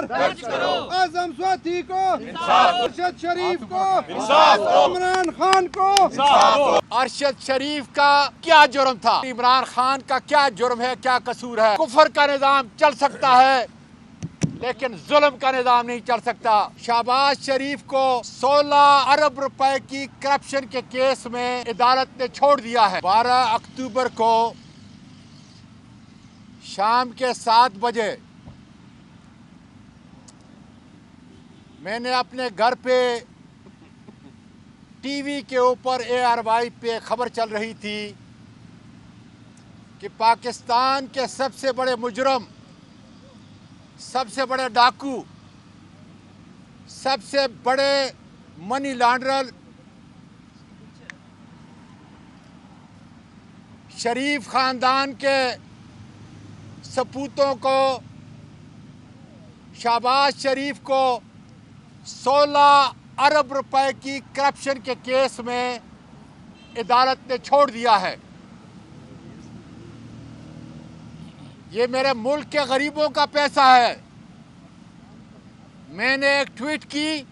درج کرو، اعظم سواتی کو انصاف، ارشد شریف کو انصاف دو، عمران خان کو انصاف دو۔ ارشد شریف کا کیا جرم تھا؟ عمران خان کا کیا جرم ہے، کیا قصور ہے؟ کفر کا نظام چل سکتا ہے لیکن ظلم کا نظام نہیں چل سکتا۔ شہباز شریف کو 16 ارب روپے کی کرپشن کے کیس میں عدالت نے چھوڑ دیا ہے۔ 12 اکتوبر کو شام کے 7 بجے میں نے اپنے گھر پہ ٹی وی کے اوپر ARY پہ خبر چل رہی تھی کہ پاکستان کے سب سے بڑے مجرم، سب سے بڑے ڈاکو، سب سے بڑے منی لانڈرر شریف خاندان کے سپوتوں کو، شہباز شریف کو 16 ارب روپے کی کرپشن کے کیس میں عدالت نے چھوڑ دیا ہے۔ یہ میرے ملک کے غریبوں کا پیسہ ہے۔ میں نے ایک ٹویٹ کی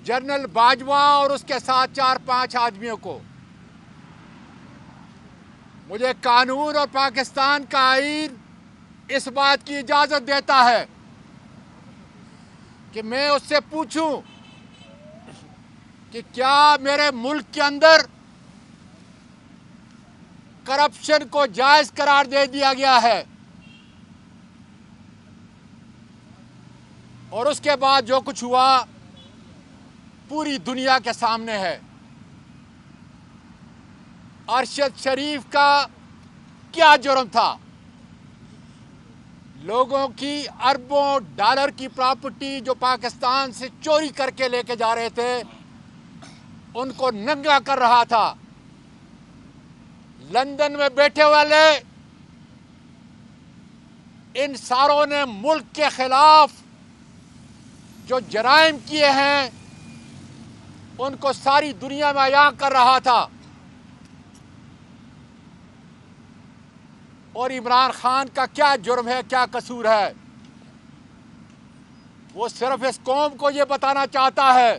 جنرل باجوہ اور اس کے ساتھ 4-5 آدمیوں کو، مجھے قانون اور پاکستان کا آئین اس بات کی اجازت دیتا ہے کہ میں اس سے پوچھوں کہ کیا میرے ملک کے اندر کرپشن کو جائز قرار دے دیا گیا ہے، اور اس کے بعد جو کچھ ہوا پوری دنیا کے سامنے ہے۔ ارشد شریف کا کیا جرم تھا؟ لوگوں کی اربوں ڈالر کی پراپرٹی جو پاکستان سے چوری کر کے لے کے جا رہے تھے ان کو ننگا کر رہا تھا۔ لندن میں بیٹھے والے ان ساروں نے ملک کے خلاف جو جرائم کیے ہیں ان کو ساری دنیا میں عیاں کر رہا تھا، اور عمران خان کا کیا جرم ہے، کیا قصور ہے؟ وہ صرف اس قوم کو یہ بتانا چاہتا ہے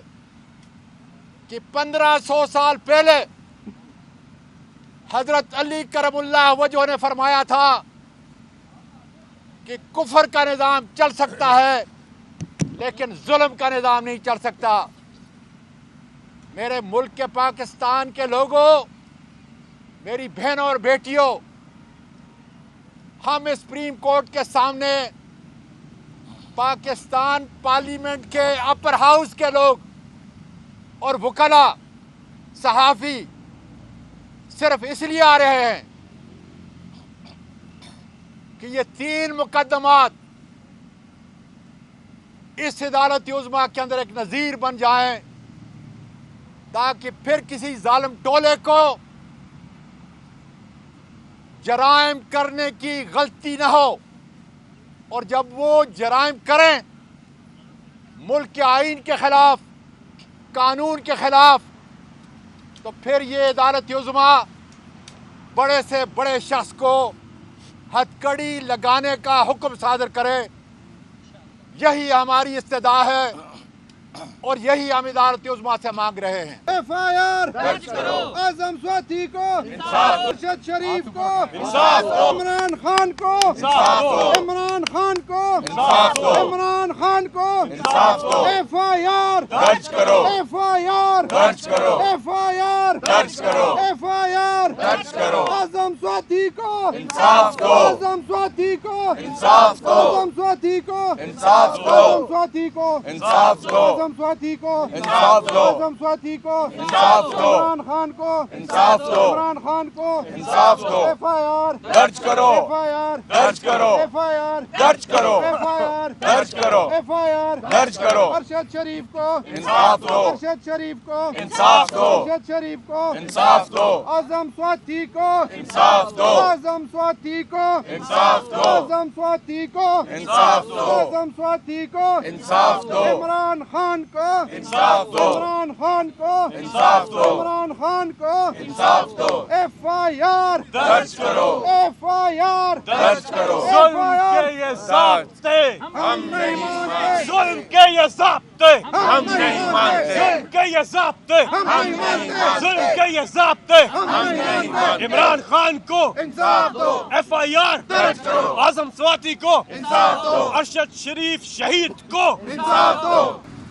کہ 1500 سال پہلے حضرت علی کرم اللہ وجہ نے فرمایا تھا کہ کفر کا نظام چل سکتا ہے لیکن ظلم کا نظام نہیں چل سکتا۔ میرے ملک کے پاکستان کے لوگوں، میری بہنوں اور بیٹیوں، ہم سپریم کورٹ کے سامنے پاکستان پارلیمنٹ کے اپر ہاؤس کے لوگ اور وکلاء، صحافی صرف اس لیے آ رہے ہیں کہ یہ 3 مقدمات اس عدالت عظمیٰ کے اندر ایک نظیر بن جائیں، تاکہ پھر کسی ظالم ٹولے کو جرائم کرنے کی غلطی نہ ہو، اور جب وہ جرائم کریں ملک کے آئین کے خلاف، قانون کے خلاف، تو پھر یہ عدالت عظمیٰ بڑے سے بڑے شخص کو ہتھکڑی لگانے کا حکم صادر کرے۔ یہی ہماری استدعا ہے اور یہی ہم عدالت عظمیٰ سے مانگ رہے ہیں۔ FIR درج کرو، اعظم سواتی کو انصاف دو، ارشد شریف کو انصاف دو، عمران خان کو انصاف دو، عمران خان کو انصاف دو، عمران خان کو انصاف دو، FIR درج کرو، FIR درج کرو، FIR درج کرو، FIR درج کرو، اعظم سواتی کو انصاف دو، اعظم سواتی کو انصاف دو، اعظم سواتی کو انصاف دو، اعظم سواتی کو انصاف دو، اعظم سواتی کو انصاف دو، اعظم سواتی کو انصاف دو، عمران خان کو انصاف دو، عمران خان کو انصاف دو، FIR درج کرو، FIR درج کرو، FIR درج کرو، FIR درج کرو، FIR درج کرو ارشد شریف کو انصاف دو ارشد شریف کو انصاف دو ارشد شریف کو انصاف دو اعظم سواتی کو انصاف دو اعظم سواتی کو انصاف دو اعظم سواتی کو انصاف دو اعظم سواتی کو انصاف دو عمران خان کو انصاف دو عمران خان کو انصاف دو عمران خان کو انصاف دو FIR درج کرو FIR درج کرو ظلم کے یہ ضابطے ہم نہیں مانتے ظلم کے یہ ضابطے ہم نہیں مانتے ظلم کے یہ ضابطے ہم نہیں مانتے ظلم کے یہ ضابطے ہم نہیں مانتے عمران خان کو انصاف دو FIR اعظم سواتی کو انصاف دو ارشد شریف شہید کو انصاف دو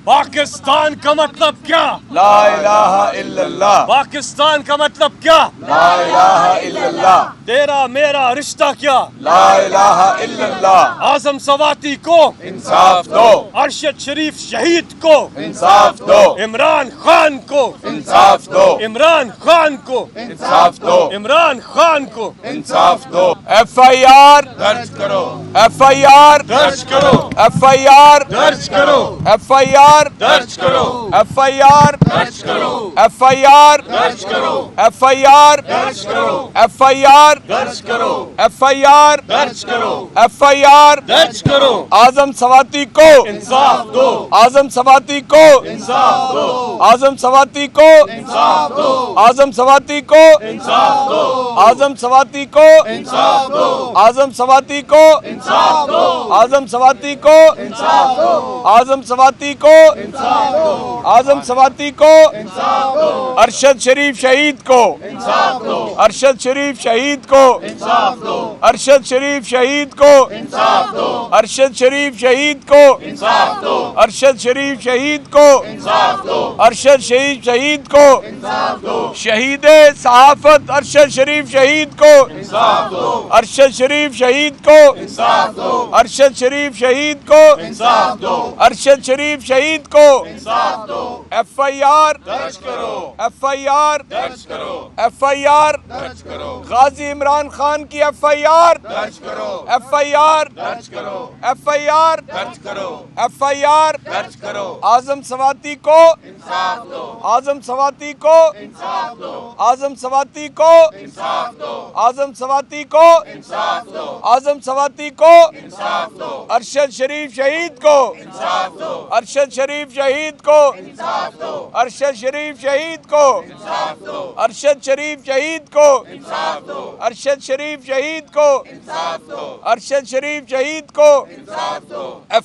پاکستان کا مطلب کیا لا الہ الا اللہ پاکستان کا مطلب کیا لا الہ الا اللہ تیرا میرا رشتہ کیا لا الہ الا اللہ اعظم سواتی کو انصاف دو ارشد شریف شہید کو انصاف دو عمران خان کو انصاف دو عمران خان کو انصاف دو عمران خان کو انصاف دو FIR درج کرو FIR درج کرو FIR درج کرو FIR درج کرو FIR درج کرو FIR درج کرو FIR درج کرو FIR درج کرو FIR درج کرو FIR درج کرو اعظم سواتی کو انصاف دو اعظم سواتی کو انصاف دو اعظم سواتی کو انصاف دو اعظم سواتی کو انصاف دو اعظم سواتی کو انصاف دو اعظم سواتی کو انصاف دو اعظم سواتی کو انصاف دو اعظم سواتی کو انصاف دو اعظم سواتی کو انصاف دو ارشد شریف شہید کو انصاف دو ارشد شریف شہید کو انصاف دو ارشد شریف شہید کو انصاف دو ارشد شریف شہید کو انصاف دو ارشد شریف شہید کو انصاف دو ارشد شریف شہید کو انصاف دو شہید صحافت ارشد شریف شہید کو انصاف دو ارشد شریف شہید کو انصاف دو ارشد شریف شہید کو انصاف دو ارشد شریف شہید کو انصاف دو FIR درج کرو FIR درج کرو FIR درج کرو غازی عمران خان کی FIR درج کرو FIR درج کرو FIR درج کرو FIR درج کرو اعظم سواتی کو انصاف دو اعظم سواتی کو انصاف دو اعظم سواتی کو انصاف دو اعظم سواتی کو انصاف دو اعظم سواتی کو انصاف دو ارشد شریف شہید کو انصاف دو ارشد شریف شہید کو انصاف دو ارشد شریف شہید کو انصاف دو ارشد شریف شہید کو انصاف دو ارشد شریف شہید کو انصاف دو ارشد شریف شہید کو انصاف دو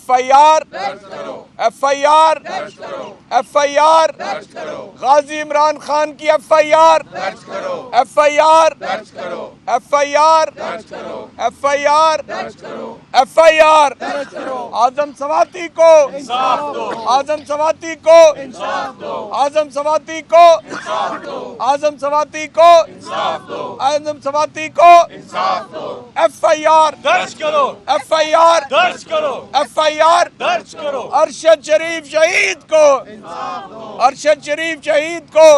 FIR درج کرو FIR درج کرو FIR درج کرو غازی عمران خان کی FIR درج کرو FIR درج کرو FIR درج کرو FIR درج کرو FIR درج کرو اعظم سواتی کو انصاف دو اعظم سواتی کو انصاف دو اعظم سواتی کو انصاف دو اعظم سواتی کو انصاف دو اعظم سواتی کو انصاف دو FIR درج کرو FIR درج کرو FIR درج کرو ارشد شریف شہید کو ارشد شریف شہید کو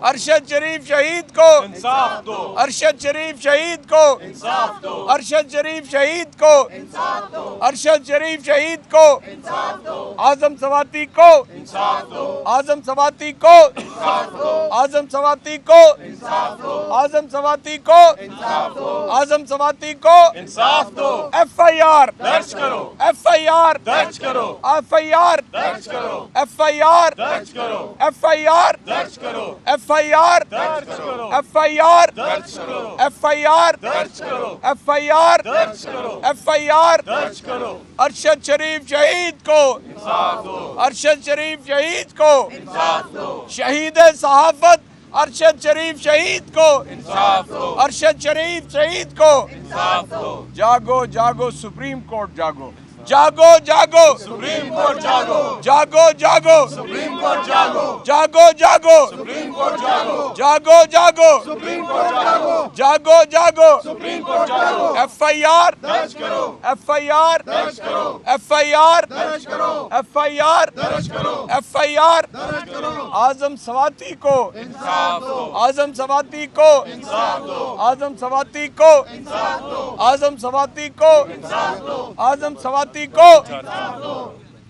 ارشد شریف شہید کو انصاف دو ارشد شریف شہید کو انصاف دو ارشد شریف شہید کو ارشد شریف شہید کو اعظم سواتی کو انصاف دو اعظم سواتی کو اعظم سواتی کو اعظم سواتی کو اعظم سواتی کو انصاف دو FIR درج کرو FIR درج کرو FIR درج کرو FIR درج کرو FIR درج کرو FIR درج کرو FIR درج کرو FIR درج کرو FIR درج کرو FIR درج کرو ارشد شریف شہید کو انصاف دو ارشد شریف شہید کو انصاف دو شہید صحافت ارشد شریف شہید کو انصاف دو ارشد شریف شہید کو انصاف دو جاگو جاگو سپریم کورٹ جاگو جاگو جاگو سپریم کورٹ جاگو جاگو جاگو سپریم کورٹ جاگو جاگو جاگو سپریم کورٹ جاگو جاگو جاگو سپریم کورٹ جاگو جاگو جاگو سپریم کورٹ جاگو ایف آئی آر درج کرو ایف آئی آر درج کرو ایف آئی آر درج کرو ایف آئی آر درج کرو ایف آئی آر درج کرو اعظم سواتی کو انصاف دو اعظم سواتی کو انصاف دو اعظم سواتی کو انصاف دو اعظم سواتی کو انصاف دو اعظم سواتی کو انصاف دو